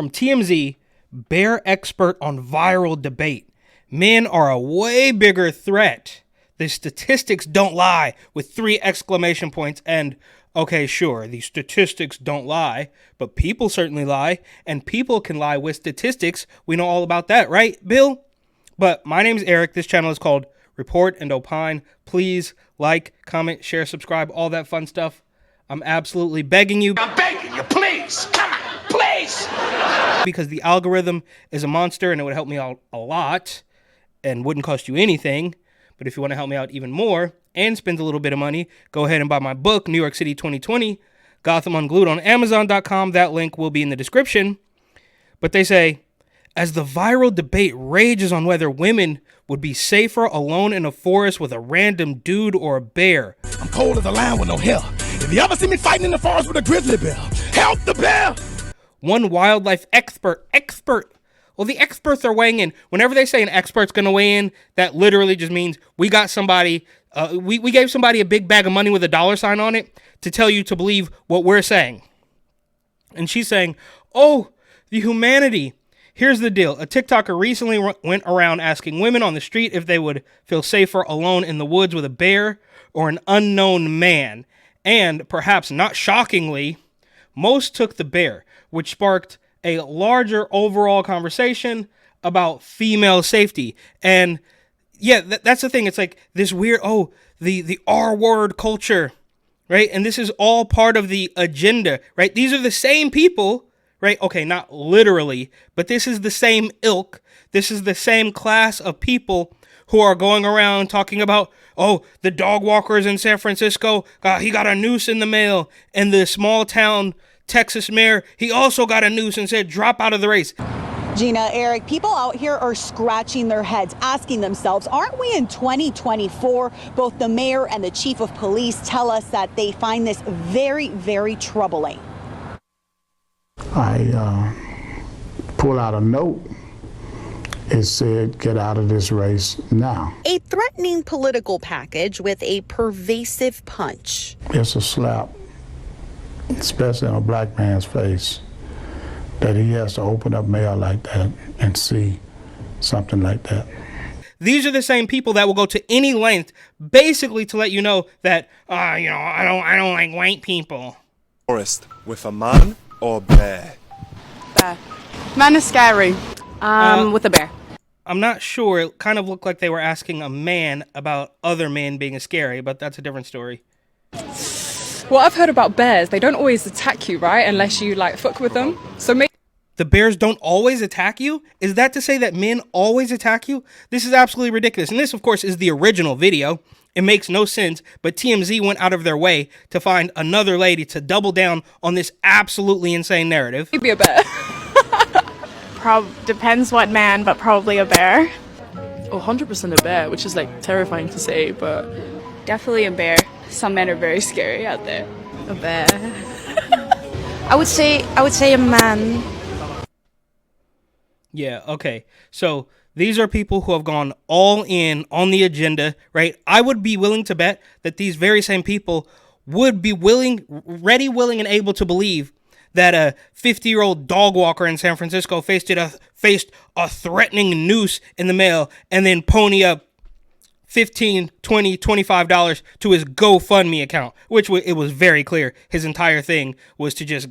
From TMZ, bear expert on viral debate. Men are a way bigger threat. The statistics don't lie, with 3 exclamation points. And, okay, sure, the statistics don't lie, but people certainly lie, and people can lie with statistics. We know all about that, right, Bill? But my name's Eric. This channel is called Report and Opine. Please like, comment, share, subscribe, all that fun stuff. I'm absolutely begging you. I'm begging you, please. Come on, please. Because the algorithm is a monster and it would help me out a lot and wouldn't cost you anything. But if you want to help me out even more and spend a little bit of money, go ahead and buy my book, New York City 2020, Gotham Unglued, on Amazon.com. That link will be in the description. But they say, as the viral debate rages on whether women would be safer alone in a forest with a random dude or a bear. I'm cold as a lion with no hair. If you ever see me fighting in the forest with a grizzly bear, help the bear. One wildlife expert. Well, the experts are weighing in. Whenever they say an expert's going to weigh in, that literally just means we got somebody, we gave somebody a big bag of money with a dollar sign on it to tell you to believe what we're saying. And she's saying, oh, the humanity. Here's the deal. A TikToker recently went around asking women on the street if they would feel safer alone in the woods with a bear or an unknown man. And perhaps not shockingly, most took the bear, which sparked a larger overall conversation about female safety. And yeah, that's the thing. It's like this weird, the R word culture, right? And this is all part of the agenda, right? These are the same people, right? Okay, not literally, but this is the same ilk. This is the same class of people who are going around talking about, oh, the dog walkers in San Francisco, he got a noose in the mail. And the small town Texas mayor, he also got a noose and said, drop out of the race. Gina, Eric, people out here are scratching their heads, asking themselves, aren't we in 2024? Both the mayor and the chief of police tell us that they find this very, very troubling. I pull out a note. It said, get out of this race now. A threatening political package with a pervasive punch. It's a slap, especially in a black man's face, that he has to open up mail like that and see something like that. These are the same people that will go to any length basically to let you know that, I don't like white people. Forest with a man or bear? Bear. Man is scary. With a bear. I'm not sure. It kind of looked like they were asking a man about other men being scary, but that's a different story. Well, I've heard about bears. They don't always attack you, right? Unless you, fuck with them. So maybe... The bears don't always attack you? Is that to say that men always attack you? This is absolutely ridiculous. And this, of course, is the original video. It makes no sense, but TMZ went out of their way to find another lady to double down on this absolutely insane narrative. Maybe a bear. Depends what man, but probably a bear. Oh, 100% a bear, which is terrifying to say, but Definitely a bear. Some men are very scary out there. a bear. I would say a man. Yeah, okay. So these are people who have gone all in on the agenda, right? I would be willing to bet that these very same people would be ready, willing, and able to believe that a 50-year-old dog walker in San Francisco faced a threatening noose in the mail and then pony up $15, $20, $25 to his GoFundMe account, which it was very clear his entire thing was to just,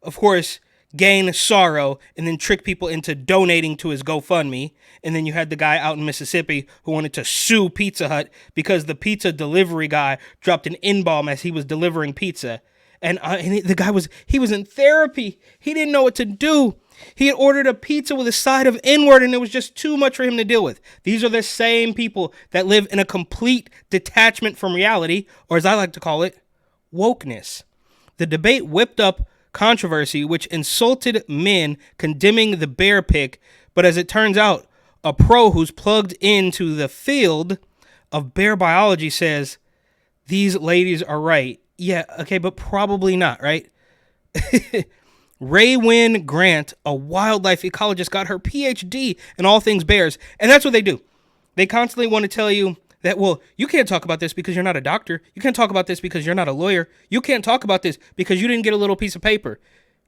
of course, gain sorrow and then trick people into donating to his GoFundMe. And then you had the guy out in Mississippi who wanted to sue Pizza Hut because the pizza delivery guy dropped an N-bomb as he was delivering pizza. And the guy was in therapy. He didn't know what to do. He had ordered a pizza with a side of N-word, and it was just too much for him to deal with. These are the same people that live in a complete detachment from reality, or as I like to call it, wokeness. The debate whipped up controversy, which insulted men condemning the bear pick, but as it turns out, a pro who's plugged into the field of bear biology says, these ladies are right. Yeah, okay, but probably not, right? Raywyn Grant, a wildlife ecologist, got her PhD in all things bears. And that's what they do. They constantly want to tell you that, well, you can't talk about this because you're not a doctor. You can't talk about this because you're not a lawyer. You can't talk about this because you didn't get a little piece of paper,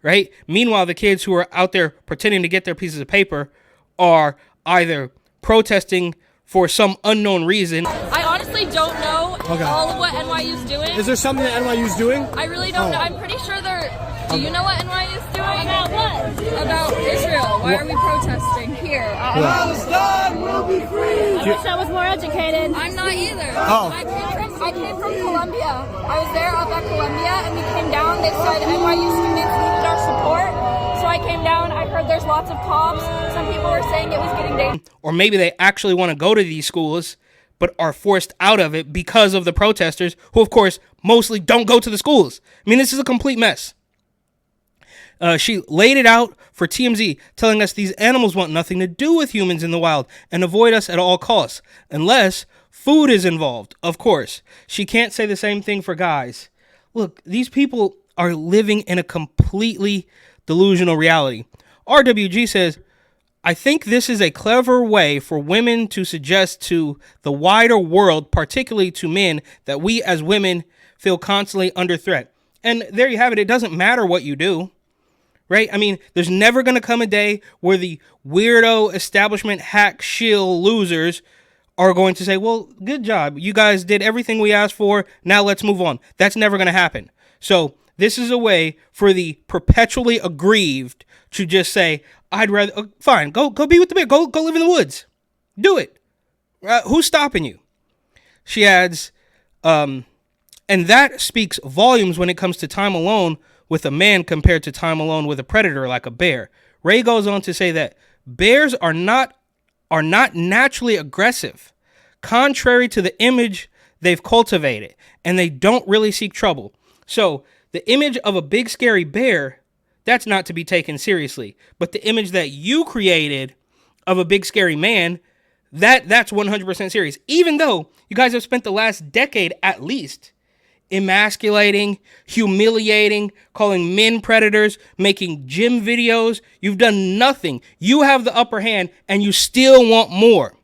right? Meanwhile, the kids who are out there pretending to get their pieces of paper are either protesting for some unknown reason. I honestly don't know all of what NYU's doing. Is there something that NYU's doing? I really don't know. I'm pretty sure they're... Do you know what NYU's doing? About what? About Israel. Why are we protesting here? Palestine will be free. I wish I was more educated. I'm not either. Oh. I came from Columbia. I was there up at Columbia, and we came down. They said NYU students needed our support. So I came down. I heard there's lots of cops. Some people were saying it was getting dangerous. Or maybe they actually want to go to these schools, but are forced out of it because of the protesters, who, of course, mostly don't go to the schools. I mean, this is a complete mess. She laid it out for TMZ, telling us these animals want nothing to do with humans in the wild and avoid us at all costs, unless food is involved, of course. She can't say the same thing for guys. Look, these people are living in a completely delusional reality. RWG says, I think this is a clever way for women to suggest to the wider world, particularly to men, that we as women feel constantly under threat. And there you have it. It doesn't matter what you do. Right? I mean, there's never going to come a day where the weirdo establishment hack shill losers are going to say, well, good job. You guys did everything we asked for. Now let's move on. That's never going to happen. So this is a way for the perpetually aggrieved to just say, I'd rather, fine, go be with the bear. Go live in the woods. Do it. Who's stopping you? She adds, and that speaks volumes when it comes to time alone with a man compared to time alone with a predator like a bear. Ray goes on to say that bears are not naturally aggressive, contrary to the image they've cultivated, and they don't really seek trouble. So the image of a big scary bear, that's not to be taken seriously. But the image that you created of a big scary man, that's 100% serious. Even though you guys have spent the last decade at least emasculating, humiliating, calling men predators, making gym videos. You've done nothing. You have the upper hand and you still want more.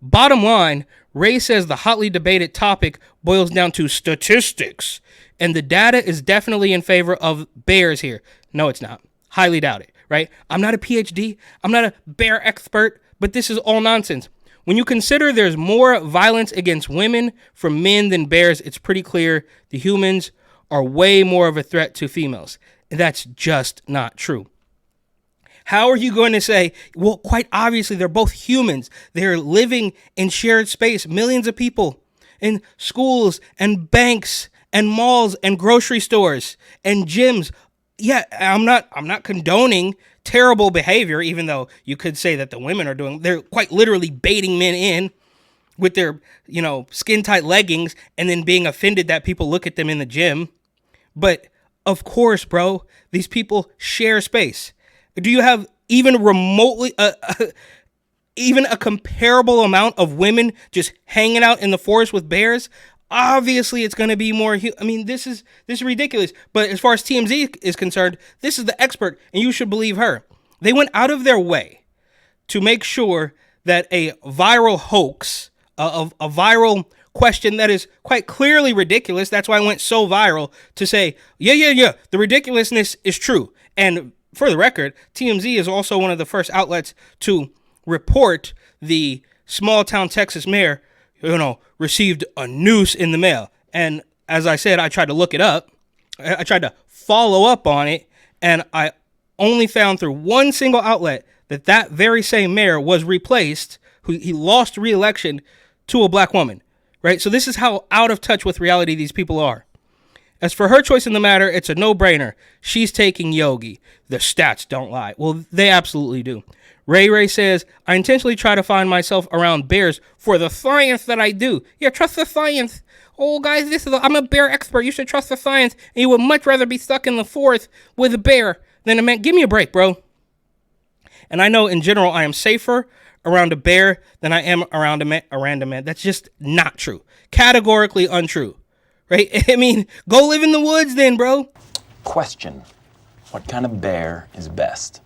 Bottom line, Ray says the hotly debated topic boils down to statistics, and the data is definitely in favor of bears here. No, it's not. Highly doubt it, right? I'm not a PhD. I'm not a bear expert, but this is all nonsense. When you consider there's more violence against women from men than bears, it's pretty clear the humans are way more of a threat to females. And that's just not true. How are you going to say, well, quite obviously, they're both humans. They're living in shared space, millions of people in schools and banks and malls and grocery stores and gyms. Yeah, I'm not condoning terrible behavior, even though you could say that the women are they're quite literally baiting men in with their, skin tight leggings and then being offended that people look at them in the gym. But of course, bro, these people share space. Do you have even remotely, even a comparable amount of women just hanging out in the forest with bears? Obviously, it's going to be more. I mean, this is ridiculous. But as far as TMZ is concerned, this is the expert, and you should believe her. They went out of their way to make sure that a viral hoax, a viral question that is quite clearly ridiculous. That's why it went so viral, to say, yeah, the ridiculousness is true. And for the record, TMZ is also one of the first outlets to report the small town Texas mayor received a noose in the mail. And as I said, I tried to look it up. I tried to follow up on it, and I only found through one single outlet that very same mayor was replaced, he lost re-election to a black woman, right? So this is how out of touch with reality these people are. As for her choice in the matter, it's a no-brainer. She's taking Yogi. The stats don't lie. Well, they absolutely do. Ray says, I intentionally try to find myself around bears for the science that I do. Yeah, trust the science. Oh, guys, I'm a bear expert. You should trust the science. And you would much rather be stuck in the forest with a bear than a man. Give me a break, bro. And I know in general I am safer around a bear than I am around a man. That's just not true. Categorically untrue. Right? I mean, go live in the woods then, bro. Question. What kind of bear is best?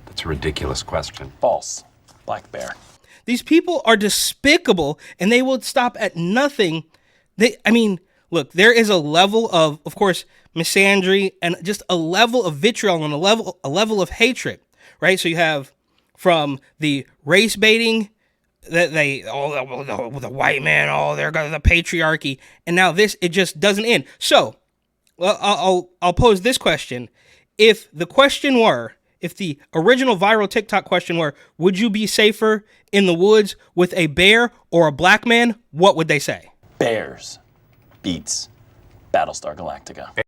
That's a ridiculous question. False. Black bear. These people are despicable, and they will stop at nothing. look, there is a level of course, misandry and just a level of vitriol and a level of hatred, right? So you have from the race baiting that the white man, they're got the patriarchy, and now this, it just doesn't end. So, well, I'll pose this question: if the original viral TikTok question were, would you be safer in the woods with a bear or a black man? What would they say? Bears beats Battlestar Galactica.